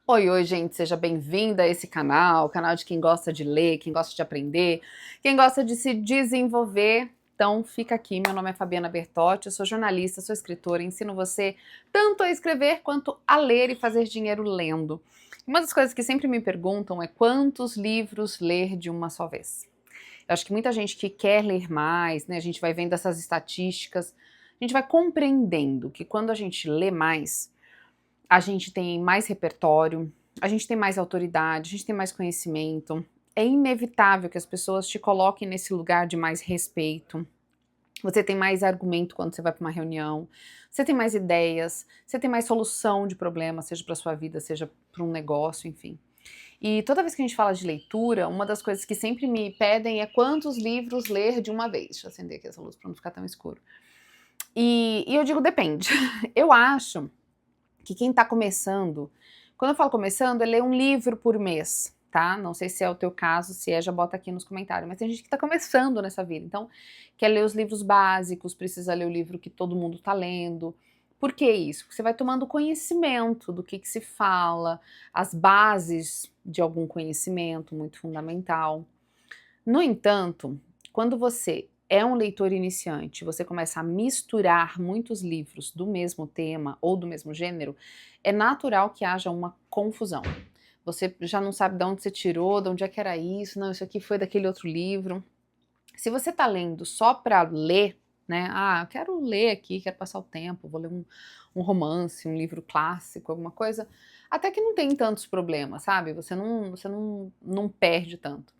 Oi, oi, gente, seja bem-vinda a esse canal, canal de quem gosta de ler, quem gosta de aprender, quem gosta de se desenvolver. Então, fica aqui, meu nome é Fabiana Bertotti, eu sou jornalista, sou escritora, ensino você tanto a escrever quanto a ler e fazer dinheiro lendo. Uma das coisas que sempre me perguntam é quantos livros ler de uma só vez. Eu acho que muita gente que quer ler mais, né, a gente vai vendo essas estatísticas, a gente vai compreendendo que quando a gente lê mais, a gente tem mais repertório, a gente tem mais autoridade, a gente tem mais conhecimento. É inevitável que as pessoas te coloquem nesse lugar de mais respeito. Você tem mais argumento quando você vai para uma reunião, você tem mais ideias, você tem mais solução de problemas, seja para sua vida, seja para um negócio, enfim. E toda vez que a gente fala de leitura, uma das coisas que sempre me pedem é quantos livros ler de uma vez. Deixa eu acender aqui essa luz para não ficar tão escuro. E eu digo depende. Eu acho que quem está começando, quando eu falo começando, é ler um livro por mês, tá? Não sei se é o teu caso, se é, já bota aqui nos comentários, mas tem gente que está começando nessa vida, então quer ler os livros básicos, precisa ler o livro que todo mundo está lendo. Por que isso? Porque você vai tomando conhecimento do que se fala, as bases de algum conhecimento muito fundamental. No entanto, quando você é um leitor iniciante, você começa a misturar muitos livros do mesmo tema ou do mesmo gênero, é natural que haja uma confusão. Você já não sabe de onde você tirou, de onde é que era isso, não, isso aqui foi daquele outro livro. Se você está lendo só para ler, né? Ah, eu quero ler aqui, quero passar o tempo, vou ler um romance, um livro clássico, alguma coisa, até que não tem tantos problemas, sabe? Você não perde tanto.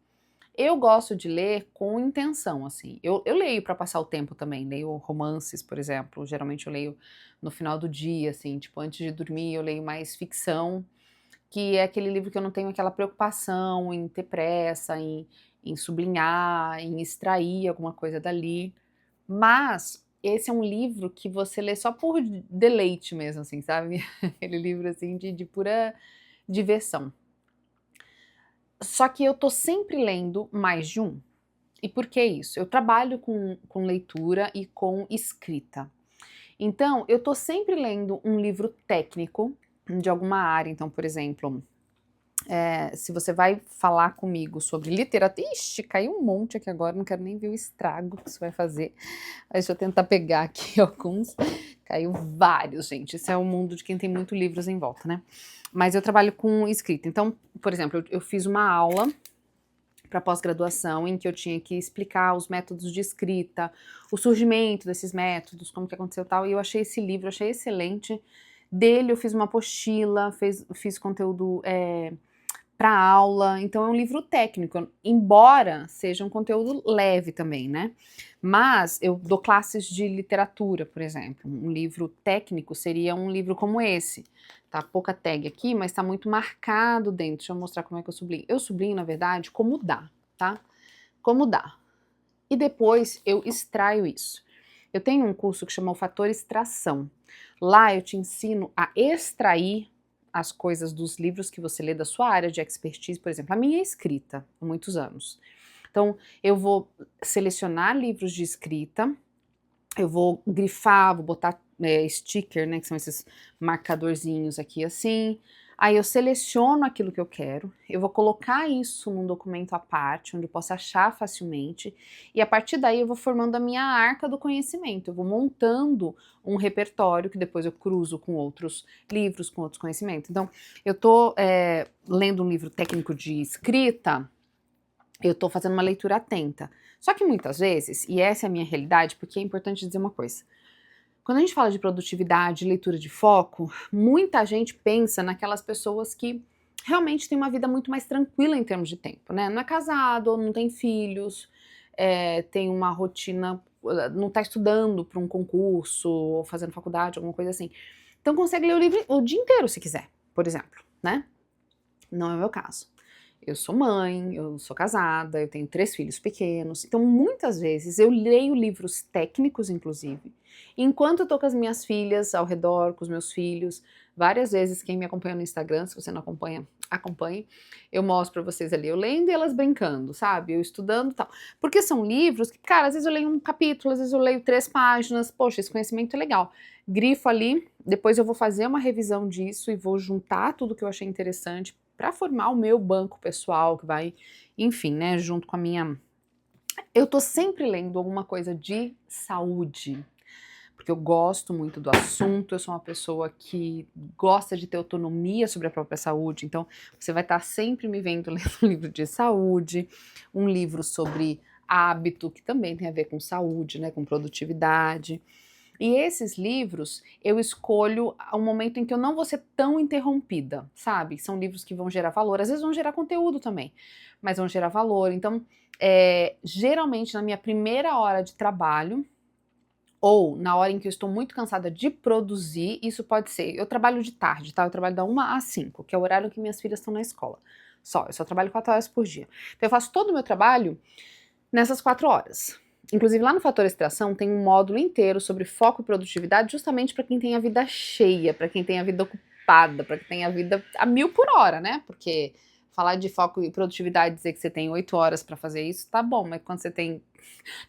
Eu gosto de ler com intenção, assim. Eu leio para passar o tempo também, leio romances, por exemplo. Geralmente eu leio no final do dia, assim, tipo, antes de dormir eu leio mais ficção, que é aquele livro que eu não tenho aquela preocupação em ter pressa, em sublinhar, em extrair alguma coisa dali. Mas esse é um livro que você lê só por deleite mesmo, assim, sabe? Aquele livro, assim, de pura diversão. Só que eu tô sempre lendo mais de um. E por que isso? Eu trabalho com leitura e com escrita. Então, eu tô sempre lendo um livro técnico de alguma área. Então, por exemplo, se você vai falar comigo sobre literatura. Ixi, caiu um monte aqui agora, não quero nem ver o estrago que isso vai fazer. Mas deixa eu tentar pegar aqui alguns. Caiu vários, gente. Esse é o mundo de quem tem muito livros em volta, né? Mas eu trabalho com escrita. Então, por exemplo, eu fiz uma aula para pós-graduação, em que eu tinha que explicar os métodos de escrita, o surgimento desses métodos, como que aconteceu e tal, e eu achei esse livro, achei excelente. Dele eu fiz uma apostila, fiz conteúdo para aula, então é um livro técnico, embora seja um conteúdo leve também, né? Mas eu dou classes de literatura, por exemplo. Um livro técnico seria um livro como esse. Tá pouca tag aqui, mas tá muito marcado dentro. Deixa eu mostrar como é que eu sublinho. Eu sublinho, na verdade, como dá, tá? Como dá. E depois eu extraio isso. Eu tenho um curso que chama o Fator Extração. Lá eu te ensino a extrair as coisas dos livros que você lê da sua área de expertise, por exemplo. A minha é escrita, há muitos anos. Então, eu vou selecionar livros de escrita, eu vou grifar, vou botar sticker, né, que são esses marcadorzinhos aqui assim. Aí eu seleciono aquilo que eu quero, eu vou colocar isso num documento à parte, onde eu possa achar facilmente, e a partir daí eu vou formando a minha arca do conhecimento, eu vou montando um repertório que depois eu cruzo com outros livros, com outros conhecimentos. Então, eu tô lendo um livro técnico de escrita, eu tô fazendo uma leitura atenta. Só que muitas vezes, e essa é a minha realidade, porque é importante dizer uma coisa, quando a gente fala de produtividade, leitura de foco, muita gente pensa naquelas pessoas que realmente têm uma vida muito mais tranquila em termos de tempo, né? Não é casado, não tem filhos, tem uma rotina, não está estudando para um concurso ou fazendo faculdade, alguma coisa assim. Então consegue ler o livro o dia inteiro se quiser, por exemplo, né? Não é o meu caso. Eu sou mãe, eu sou casada, eu tenho 3 filhos pequenos, então muitas vezes eu leio livros técnicos, inclusive, enquanto eu tô com as minhas filhas ao redor, com os meus filhos, várias vezes, quem me acompanha no Instagram, se você não acompanha, acompanhe, eu mostro pra vocês ali, eu lendo e elas brincando, sabe? Eu estudando e tal. Porque são livros que, cara, às vezes eu leio um capítulo, às vezes eu leio 3 páginas, poxa, esse conhecimento é legal. Grifo ali, depois eu vou fazer uma revisão disso e vou juntar tudo que eu achei interessante pra formar o meu banco pessoal, que vai, enfim, né, junto com a minha... Eu tô sempre lendo alguma coisa de saúde, porque eu gosto muito do assunto, eu sou uma pessoa que gosta de ter autonomia sobre a própria saúde, então você vai estar sempre me vendo lendo um livro de saúde, um livro sobre hábito, que também tem a ver com saúde, né, com produtividade. E esses livros eu escolho um momento em que eu não vou ser tão interrompida, sabe? São livros que vão gerar valor, às vezes vão gerar conteúdo também, mas vão gerar valor. Então, geralmente na minha primeira hora de trabalho, ou na hora em que eu estou muito cansada de produzir, isso pode ser, eu trabalho de tarde, tá? Eu trabalho da 1 às 5, que é o horário que minhas filhas estão na escola. Eu só trabalho 4 horas por dia. Então eu faço todo o meu trabalho nessas 4 horas. Inclusive lá no Fator Extração tem um módulo inteiro sobre foco e produtividade, justamente para quem tem a vida cheia, para quem tem a vida ocupada, para quem tem a vida a 1000 por hora, né? Porque falar de foco e produtividade, dizer que você tem 8 horas para fazer isso, tá bom, mas quando você tem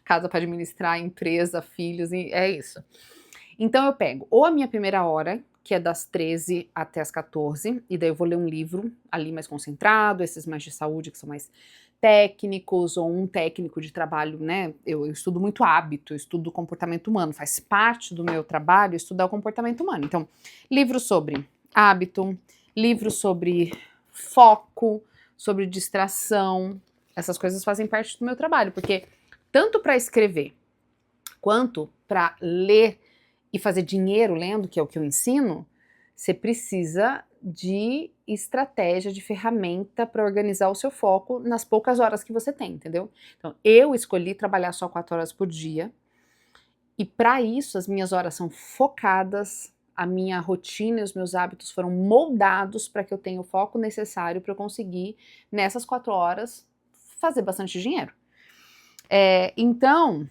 casa para administrar, empresa, filhos, é isso. Então eu pego ou a minha primeira hora, que é das 13 até as 14, e daí eu vou ler um livro ali mais concentrado, esses mais de saúde que são mais técnicos, ou um técnico de trabalho, né? Eu estudo muito hábito, eu estudo comportamento humano, faz parte do meu trabalho estudar o comportamento humano. Então, livros sobre hábito, livros sobre foco, sobre distração, essas coisas fazem parte do meu trabalho, porque tanto para escrever quanto para ler e fazer dinheiro lendo, que é o que eu ensino, você precisa de estratégia, de ferramenta para organizar o seu foco nas poucas horas que você tem, entendeu? Então, eu escolhi trabalhar só 4 horas por dia, e para isso as minhas horas são focadas, a minha rotina e os meus hábitos foram moldados para que eu tenha o foco necessário para eu conseguir, nessas 4 horas, fazer bastante dinheiro. Então,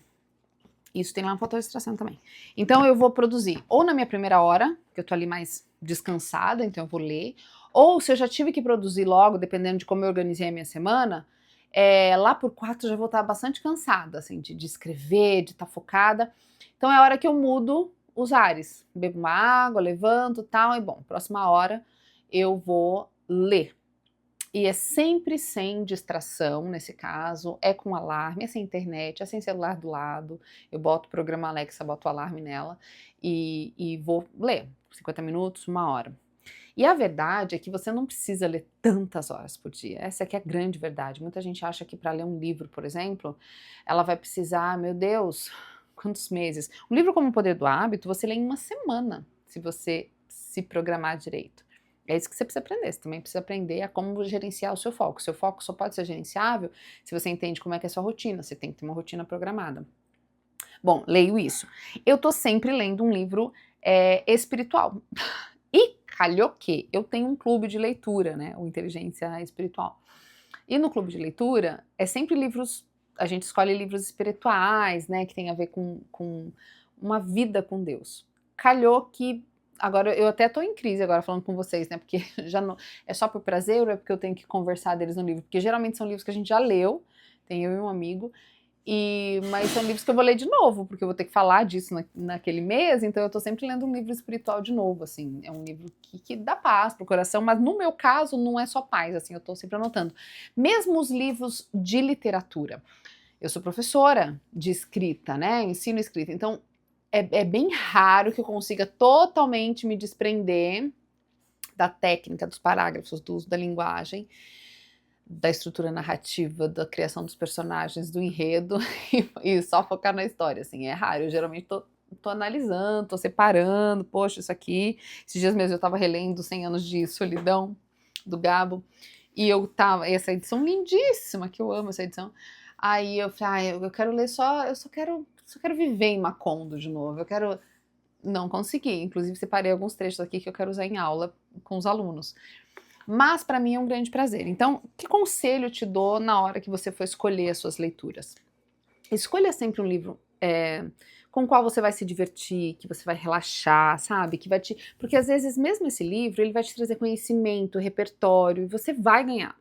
isso tem lá no Fator Extração também. Então eu vou produzir ou na minha primeira hora, que eu tô ali mais descansada, então eu vou ler, ou se eu já tive que produzir logo, dependendo de como eu organizei a minha semana, lá por 4 eu já vou estar bastante cansada, assim, de escrever, de estar focada. Então é a hora que eu mudo os ares. Bebo uma água, levanto e tal, e bom, próxima hora eu vou ler. E é sempre sem distração, nesse caso, é com alarme, é sem internet, é sem celular do lado, eu boto o programa Alexa, boto o alarme nela e vou ler, 50 minutos, 1 hora. E a verdade é que você não precisa ler tantas horas por dia, essa aqui é a grande verdade. Muita gente acha que para ler um livro, por exemplo, ela vai precisar, meu Deus, quantos meses? Um livro como O Poder do Hábito, você lê em 1 semana, se você se programar direito. É isso que você precisa aprender, você também precisa aprender a como gerenciar o seu foco. O seu foco só pode ser gerenciável se você entende como é que é a sua rotina, você tem que ter uma rotina programada. Bom, leio isso. Eu tô sempre lendo um livro espiritual. E calhou que eu tenho um clube de leitura, né, o Inteligência Espiritual. E no clube de leitura, é sempre livros, a gente escolhe livros espirituais, né, que tem a ver com uma vida com Deus. Calhou que agora, eu até tô em crise agora falando com vocês, né, porque já não, é só por prazer ou é porque eu tenho que conversar deles no livro? Porque geralmente são livros que a gente já leu, tem eu e um amigo, mas são livros que eu vou ler de novo, porque eu vou ter que falar disso naquele mês, então eu tô sempre lendo um livro espiritual de novo, assim, é um livro que dá paz pro coração, mas no meu caso não é só paz, assim, eu tô sempre anotando. Mesmo os livros de literatura, eu sou professora de escrita, né, ensino escrita, então é bem raro que eu consiga totalmente me desprender da técnica, dos parágrafos, do uso da linguagem, da estrutura narrativa, da criação dos personagens, do enredo, e só focar na história, assim, é raro. Eu geralmente tô analisando, tô separando, poxa, isso aqui. Esses dias mesmo eu tava relendo 100 Anos de Solidão, do Gabo, e essa edição lindíssima, que eu amo essa edição. Aí eu falei, eu quero ler eu só quero viver em Macondo de novo, eu quero... Não consegui, inclusive separei alguns trechos aqui que eu quero usar em aula com os alunos. Mas para mim é um grande prazer. Então, que conselho eu te dou na hora que você for escolher as suas leituras? Escolha sempre um livro com o qual você vai se divertir, que você vai relaxar, sabe? Que vai te... Porque às vezes mesmo esse livro, ele vai te trazer conhecimento, repertório, e você vai ganhar.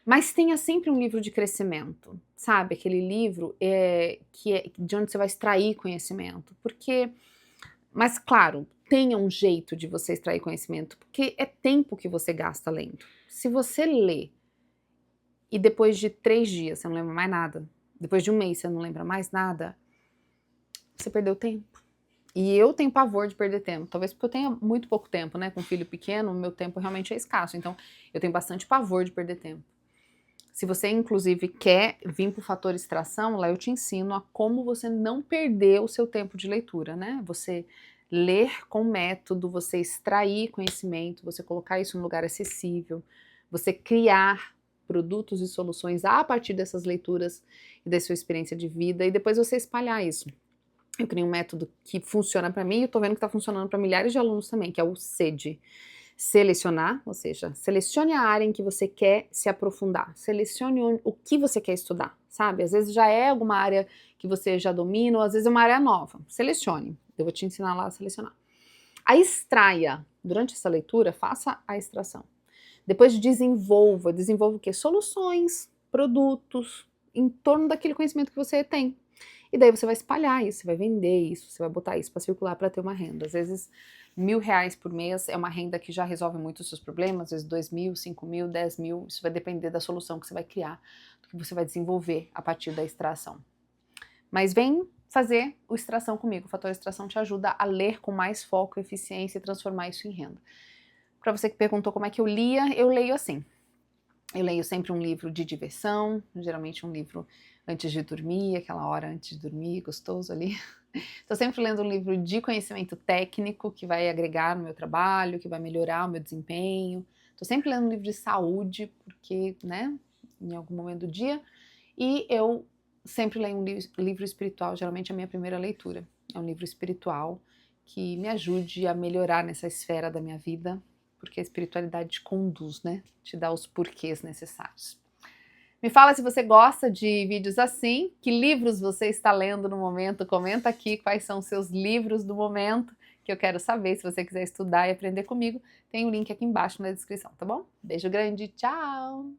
Mas tenha sempre um livro de crescimento, sabe? Aquele livro que é de onde você vai extrair conhecimento. Porque, mas claro, tenha um jeito de você extrair conhecimento, porque é tempo que você gasta lendo. Se você lê e depois de 3 dias você não lembra mais nada, depois de um mês você não lembra mais nada, você perdeu tempo. E eu tenho pavor de perder tempo, talvez porque eu tenha muito pouco tempo, né? Com filho pequeno, o meu tempo realmente é escasso, então eu tenho bastante pavor de perder tempo. Se você, inclusive, quer vir para o fator extração, lá eu te ensino a como você não perder o seu tempo de leitura, né? Você ler com método, você extrair conhecimento, você colocar isso num lugar acessível, você criar produtos e soluções a partir dessas leituras e da sua experiência de vida, e depois você espalhar isso. Eu criei um método que funciona para mim e eu tô vendo que está funcionando para milhares de alunos também, que é o SED. Selecionar, ou seja, selecione a área em que você quer se aprofundar, selecione o que você quer estudar, sabe? Às vezes já é alguma área que você já domina, ou às vezes é uma área nova. Selecione, eu vou te ensinar lá a selecionar. Aí extraia, durante essa leitura, faça a extração. Depois desenvolva o quê? Soluções, produtos, em torno daquele conhecimento que você tem. E daí você vai espalhar isso, você vai vender isso, você vai botar isso para circular para ter uma renda. Às vezes R$1.000 por mês é uma renda que já resolve muito os seus problemas, às vezes 2.000, 5.000, 10.000, isso vai depender da solução que você vai criar, do que você vai desenvolver a partir da extração. Mas vem fazer o extração comigo, o fator extração te ajuda a ler com mais foco, eficiência e transformar isso em renda. Para você que perguntou como é que eu lia, eu leio assim. Eu leio sempre um livro de diversão, geralmente um livro antes de dormir, aquela hora antes de dormir, gostoso ali. Estou sempre lendo um livro de conhecimento técnico que vai agregar no meu trabalho, que vai melhorar o meu desempenho. Estou sempre lendo um livro de saúde, porque, né, em algum momento do dia. E eu sempre leio um livro espiritual, geralmente é a minha primeira leitura. É um livro espiritual que me ajude a melhorar nessa esfera da minha vida, porque a espiritualidade te conduz, né? Te dá os porquês necessários. Me fala se você gosta de vídeos assim, que livros você está lendo no momento, comenta aqui quais são os seus livros do momento, que eu quero saber. Se você quiser estudar e aprender comigo, tem o link aqui embaixo na descrição, tá bom? Beijo grande, tchau!